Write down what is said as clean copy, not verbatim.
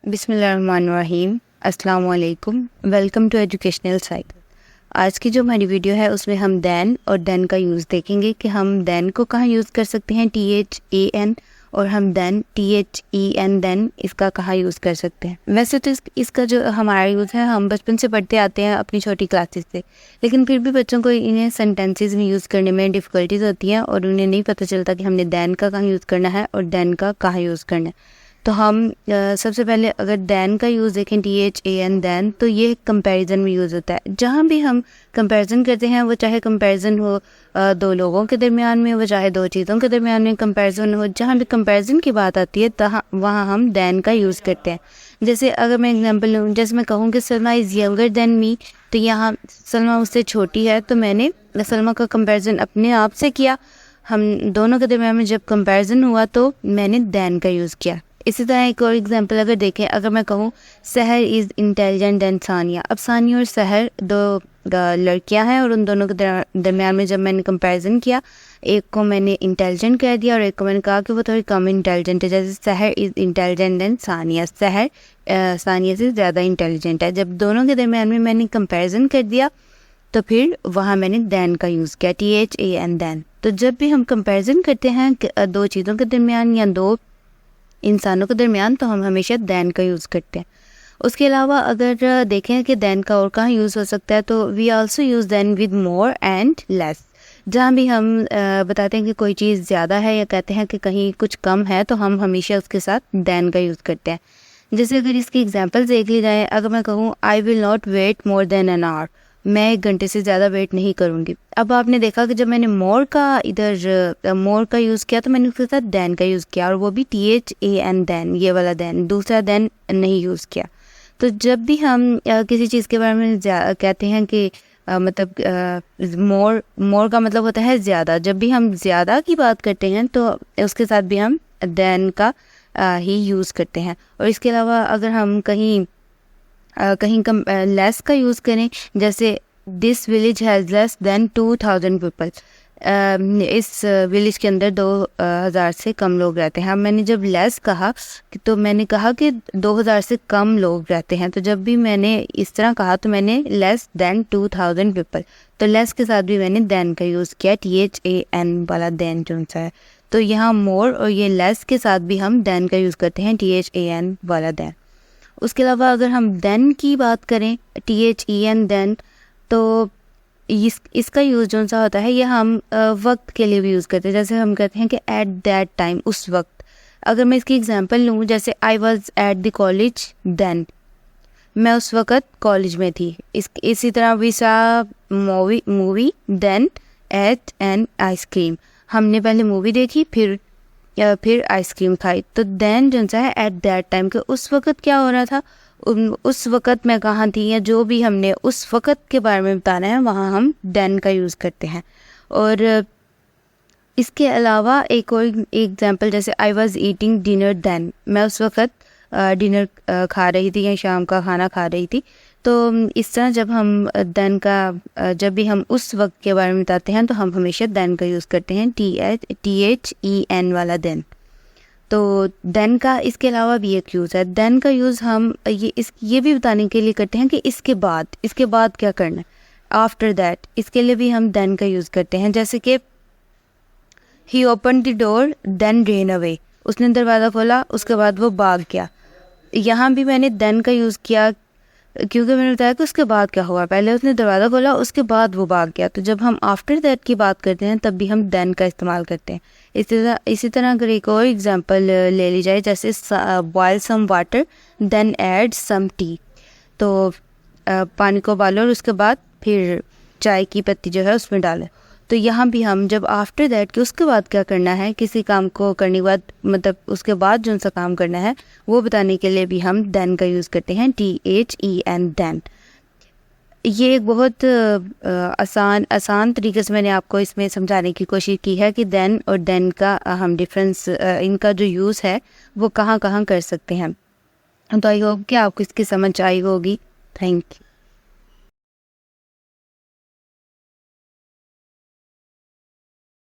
बिस्मिल्लाहिर्रहमानिर्रहीम। अस्सलाम वालेकुम। Welcome to educational cycle. आज की जो हमारी वीडियो है उसमें हम देन और देन का यूज़ देखेंगे कि हम देन को कहाँ यूज़ कर सकते हैं, THAN, और हम देन THEN देन इसका कहाँ यूज़ कर सकते हैं। वैसे तो इसका जो हमारा यूज़ है हम बचपन से पढ़ते आते हैं अपनी छोटी क्लासेस से, लेकिन फिर भी बच्चों को इन्हें सेंटेंसेस में यूज़ करने में डिफ़िकल्टीज होती हैं और उन्हें नहीं पता चलता कि हमने देन का कहाँ यूज़ करना है और देन का कहाँ यूज़ करना है। तो हम सबसे पहले अगर देन का यूज़ देखें, THAN देन, तो ये कंपैरिजन में यूज़ होता है। जहाँ भी हम कंपैरिजन करते हैं, वो चाहे कंपैरिजन हो दो लोगों के दरमियान में, वो चाहे दो चीज़ों के दरमियान में कंपैरिजन हो, जहाँ भी कंपैरिजन की बात आती है वहाँ हम देन का यूज़ करते हैं। जैसे अगर मैं एग्जांपल लूँ, जैसे मैं कहूँ कि Salma is younger than me, तो यहाँ सलमा उससे छोटी है, तो मैंने सलमा का कंपैरिजन अपने आप से किया। हम दोनों के दरमियान में जब कंपैरिजन हुआ तो मैंने देन का यूज़ किया। इसी तरह एक और एग्जांपल अगर देखें, अगर मैं कहूँ सहर इज़ इंटेलिजेंट दैन सानिया, अब सानिया और सहर दो लड़कियां हैं और उन दोनों के दरमियान में जब मैंने कंपैरिजन किया, एक को मैंने इंटेलिजेंट कह दिया और एक को मैंने कहा कि वो थोड़ी कम इंटेलिजेंट है। जैसे सहर इज़ इंटेलिजेंट दैन सानिया, सहर सानिया से ज़्यादा इंटेलिजेंट है। जब दोनों के दरमियान में मैंने कंपैरिजन कर दिया तो फिर वहाँ मैंने देन का यूज़ किया, THAN देन। तो जब भी हम कंपैरिजन करते हैं दो चीज़ों के दरमियान या दो इंसानों के दरमियान, तो हम हमेशा देन का यूज़ करते हैं। उसके अलावा अगर देखें कि देन का और कहाँ यूज़ हो सकता है, तो we also use then with more and less. जहाँ भी हम बताते हैं कि कोई चीज़ ज़्यादा है या कहते हैं कि कहीं कुछ कम है, तो हम हमेशा उसके साथ देन का यूज़ करते हैं। जैसे अगर इसकी एग्जांपल देख ली जाए, अगर मैं कहूँ I will not wait more than an hour, मैं 1 घंटे से ज़्यादा वेट नहीं करूँगी। अब आपने देखा कि जब मैंने मोर का यूज़ किया तो मैंने उसके साथ देन का यूज़ किया, और वो भी THAN देन, ये वाला देन, दूसरा देन नहीं यूज़ किया। तो जब भी हम किसी चीज़ के बारे में कहते हैं कि मोर का मतलब होता है ज़्यादा, जब भी हम ज़्यादा की बात करते हैं तो उसके साथ भी हम देन का ही यूज़ करते हैं। और इसके अलावा अगर हम कहीं लेस का यूज़ करें, जैसे this village has less than 2000 people, इस विलेज के अंदर 2000 से कम लोग रहते हैं। अब मैंने जब लेस कहा तो मैंने कहा कि 2000 से कम लोग रहते हैं, तो जब भी मैंने इस तरह कहा तो मैंने लेस देन 2000 पीपल, तो लेस के साथ भी मैंने देन का यूज़ किया, THAN वाला देन जो सा है। तो यहाँ मोर और ये लेस के साथ भी हम देन का यूज़ करते हैं, THAN वाला देन। उसके अलावा अगर हम देन की बात करें, THEN देन, तो इसका यूज़ जो सा होता है ये हम वक्त के लिए भी यूज़ करते हैं। जैसे हम कहते हैं कि एट दैट टाइम, उस वक्त। अगर मैं इसकी एग्जांपल लूँ, जैसे I was at the college then, मैं उस वक़्त कॉलेज में थी। इसी तरह we saw movie then ate an ice cream, हमने पहले मूवी देखी फिर आइसक्रीम खाई। तो देन जो सा है एट दैट टाइम, के उस वक़्त क्या हो रहा था, उस वक़्त मैं कहाँ थी, या जो भी हमने उस वक़्त के बारे में बताना है वहाँ हम देन का यूज़ करते हैं। और इसके अलावा एक और एग्जांपल, जैसे I was eating dinner then, मैं उस वक़्त डिनर खा रही थी या शाम का खाना खा रही थी। तो इस तरह जब हम देन का जब भी हम उस वक्त के बारे में बताते हैं तो हम हमेशा देन का यूज़ करते हैं, THEN वाला देन। तो देन का इसके अलावा भी एक यूज़ है। देन का यूज़ हम ये भी बताने के लिए करते हैं कि इसके बाद क्या करना है, आफ्टर दैट, इसके लिए भी हम देन का यूज़ करते हैं। जैसे कि ही open the door then ran away, उसने दरवाज़ा खोला उसके बाद वो भाग गया। यहाँ भी मैंने देन का यूज़ किया क्योंकि मैंने बताया कि उसके बाद क्या हुआ, पहले उसने दरवाज़ा खोला उसके बाद वो भाग गया। तो जब हम आफ्टर दैट की बात करते हैं तब भी हम देन का इस्तेमाल करते हैं। इसी तरह अगर एक और एग्जांपल ले ली जाए, जैसे boil some water then add some tea, तो पानी को उबालो और उसके बाद फिर चाय की पत्ती जो है उसमें डालें। तो यहाँ भी हम जब आफ्टर दैट कि उसके बाद क्या करना है, किसी काम को करने के बाद, मतलब उसके बाद जो सा काम करना है वो बताने के लिए भी हम देन का यूज़ करते हैं, THEN देन। ये एक बहुत आसान तरीके से मैंने आपको इसमें समझाने की कोशिश की है कि देन और देन का हम डिफरेंस, इनका जो यूज़ है वो कहाँ कहाँ कर सकते हैं। तो आई होप कि आपको इसकी समझ आई होगी। Thank you.